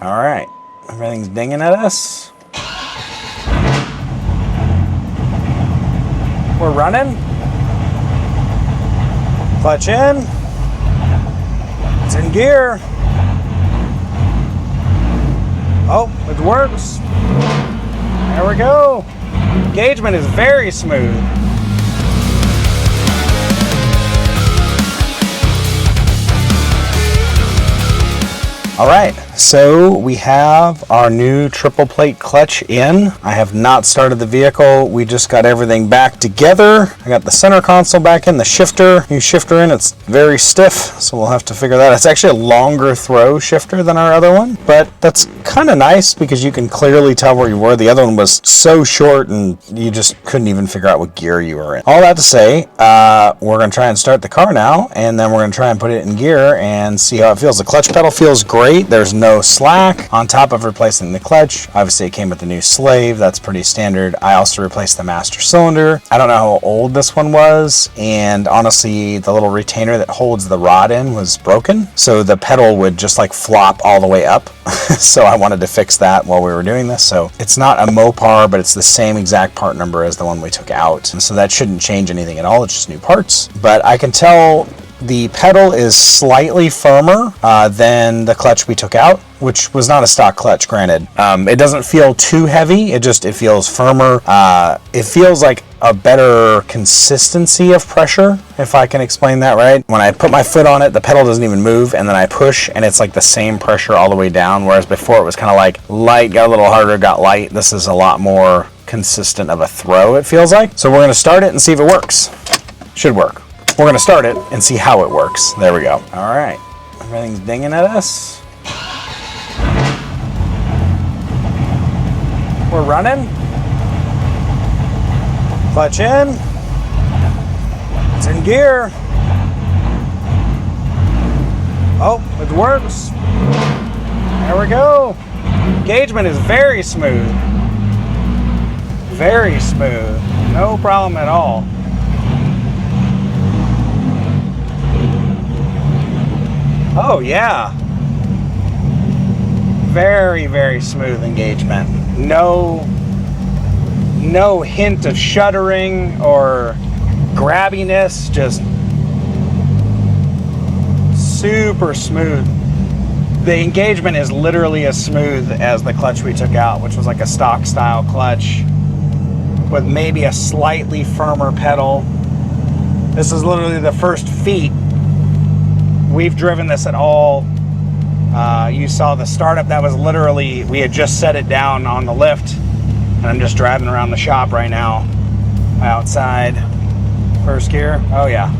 All right, everything's dinging at us. We're running. Clutch in. It's in gear. Oh, it works. There we go. Engagement is very smooth. All right, so we have our new triple plate clutch in. I have not started the vehicle. We just got everything back together. I got the center console back in, the shifter, new shifter in. It's very stiff, so we'll have to figure that out. It's actually a longer throw shifter than our other one, but that's kind of nice because you can clearly tell where you were. The other one was so short and you just couldn't even figure out what gear you were in. All that to say, we're gonna try and start the car now, and then we're gonna try and put it in gear and see how it feels. The clutch pedal feels great. There's no slack. On top of replacing the clutch, obviously it came with the new slave. That's pretty standard. I also replaced the master cylinder. I don't know how old this one was, and honestly the little retainer that holds the rod in was broken, so the pedal would just like flop all the way up. So I wanted to fix that while we were doing this. So it's not a Mopar, but it's the same exact part number as the one we took out, and so that shouldn't change anything at all. It's just new parts. But I can tell the pedal is slightly firmer than the clutch we took out, which was not a stock clutch, granted. It doesn't feel too heavy. It feels firmer. It feels like a better consistency of pressure, if I can explain that right. When I put my foot on it, the pedal doesn't even move, and then I push, and it's like the same pressure all the way down, whereas before it was kind of like light, got a little harder, got light. This is a lot more consistent of a throw, it feels like. So we're going to start it and see if it works. Should work. We're going to start it and see how it works. There we go. All right. Everything's dinging at us. We're running. Clutch in. It's in gear. Oh, it works. There we go. Engagement is very smooth. Very smooth. No problem at all. Oh yeah, very, very smooth engagement. No hint of shuddering or grabbiness, just super smooth. The engagement is literally as smooth as the clutch we took out, which was like a stock style clutch with maybe a slightly firmer pedal. This is literally the first feet we've driven this at all. You saw the startup. That was literally, we had just set it down on the lift, and I'm just driving around the shop right now outside. First gear. Oh yeah,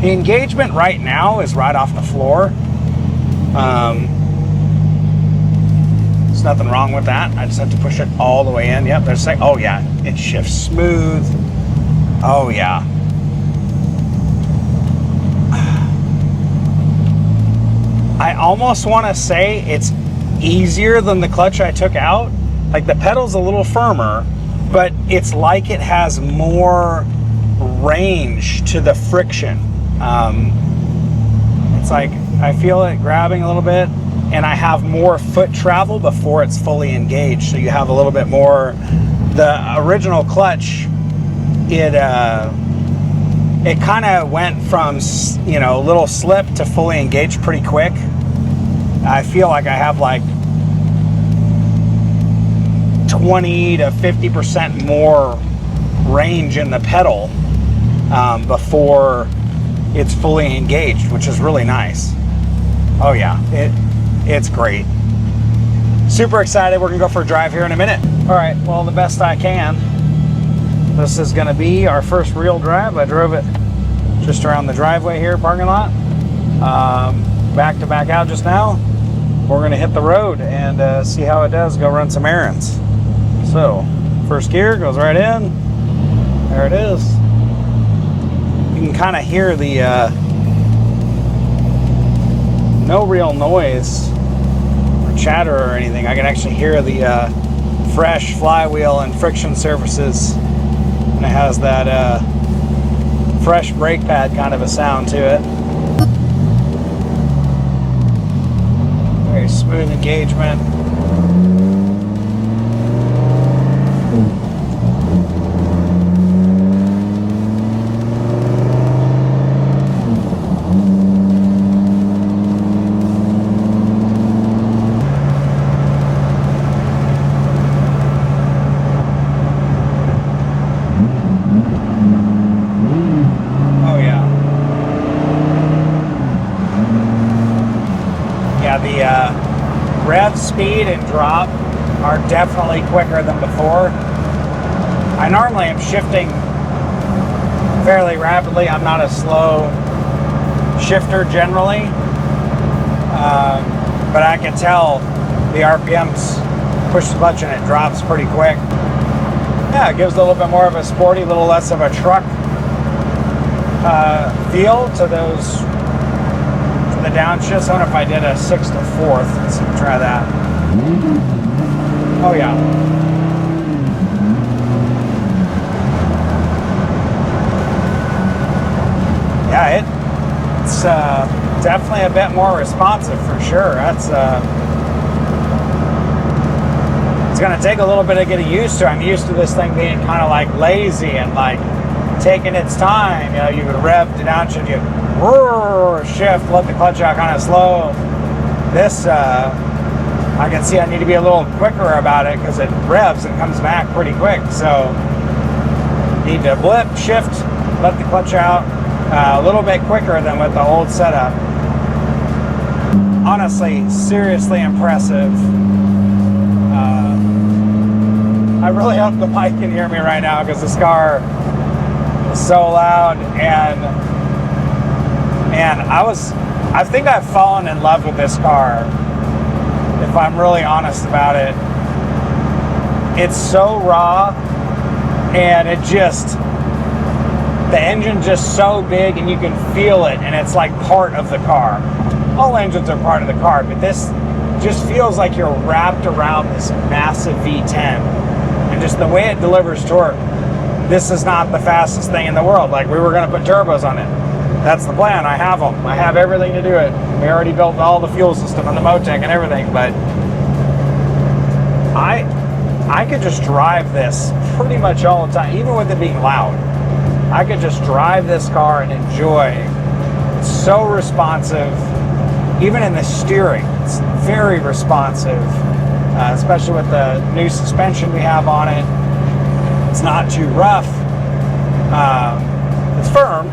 the engagement right now is right off the floor. There's nothing wrong with that. I just have to push it all the way in. Yep, there's like, oh yeah, it shifts smooth. Oh yeah. I almost want to say it's easier than the clutch I took out. Like the pedal's a little firmer, but it's like it has more range to the friction. It's like I feel it grabbing a little bit, and I have more foot travel before it's fully engaged. So you have a little bit more. The original clutch, it kind of went from, you know, little slip to fully engaged pretty quick. I feel like I have like 20 to 50% more range in the pedal before it's fully engaged, which is really nice. Oh yeah, it's great. Super excited. We're gonna go for a drive here in a minute. All right, well, the best I can. This is gonna be our first real drive. I drove it just around the driveway here, parking lot. Back to back out just now. We're gonna hit the road and see how it does, go run some errands. So, first gear goes right in. There it is. You can kind of hear the, no real noise or chatter or anything. I can actually hear the fresh flywheel and friction surfaces. And it has that fresh brake pad kind of a sound to it. Very smooth. smooth engagement. Rev speed and drop are definitely quicker than before. I normally am shifting fairly rapidly. I'm not a slow shifter generally, but I can tell the RPMs push the clutch and it drops pretty quick. Yeah, it gives a little bit more of a sporty, a little less of a truck feel to those. The downshifts. I wonder if I did a 6 to 4th. Let's try that. Oh yeah. Yeah, it's definitely a bit more responsive for sure. That's it's gonna take a little bit of getting used to. I'm used to this thing being kind of like lazy and like taking its time. You know, you would rev the downshift, you shift, let the clutch out kind of slow. This, I can see I need to be a little quicker about it because it revs and comes back pretty quick. So, need to blip, shift, let the clutch out a little bit quicker than with the old setup. Honestly, seriously impressive. I really hope the mic can hear me right now because this car is so loud, and I think I've fallen in love with this car, if I'm really honest about it. It's so raw, and the engine's just so big and you can feel it, and it's like part of the car. All engines are part of the car, but this just feels like you're wrapped around this massive V10. And just the way it delivers torque, this is not the fastest thing in the world. Like, we were going to put turbos on it. That's the plan. I have them. I have everything to do it. We already built all the fuel system and the Motec and everything, but I could just drive this pretty much all the time, even with it being loud. I could just drive this car and enjoy. It's so responsive. Even in the steering, it's very responsive, especially with the new suspension we have on it. It's not too rough. It's firm,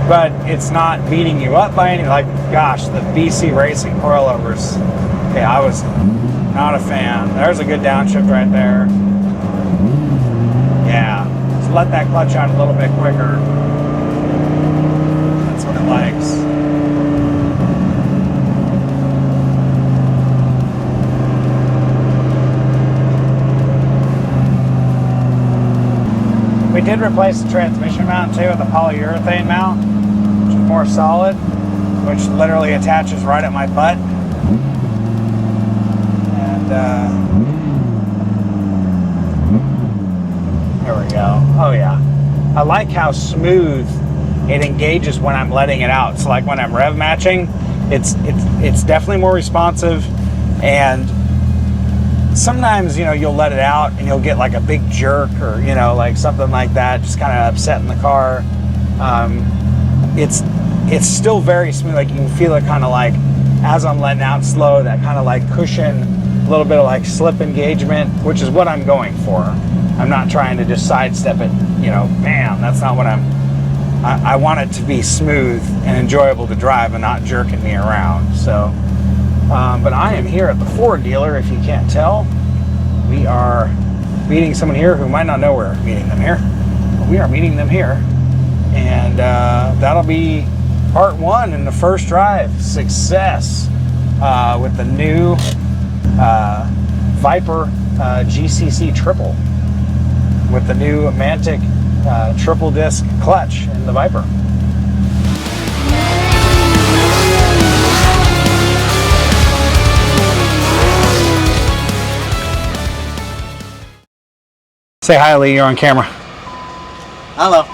but it's not beating you up by any, like, gosh, the BC Racing coilovers. Okay, I was not a fan. There's a good downshift right there. Yeah, just let that clutch out a little bit quicker. That's what it likes. We did replace the transmission mount too with a polyurethane mount, which is more solid, which literally attaches right at my butt. And there we go. Oh yeah. I like how smooth it engages when I'm letting it out. So like when I'm rev matching, it's definitely more responsive. And sometimes, you know, you'll let it out and you'll get like a big jerk or, you know, like something like that, just kind of upsetting the car. It's still very smooth. Like, you can feel it kind of like as I'm letting out slow, that kind of like cushion, a little bit of like slip engagement, which is what I'm going for. I'm not trying to just sidestep it, you know, bam. That's not what I want it to be smooth and enjoyable to drive and not jerking me around. So, but I am here at the Ford dealer, if you can't tell. We are meeting someone here who might not know we're meeting them here. But we are meeting them here. And that'll be part one in the first drive. Success with the new Viper GCC triple. With the new Mantic triple disc clutch in the Viper. Say hi, Lee. You're on camera. Hello.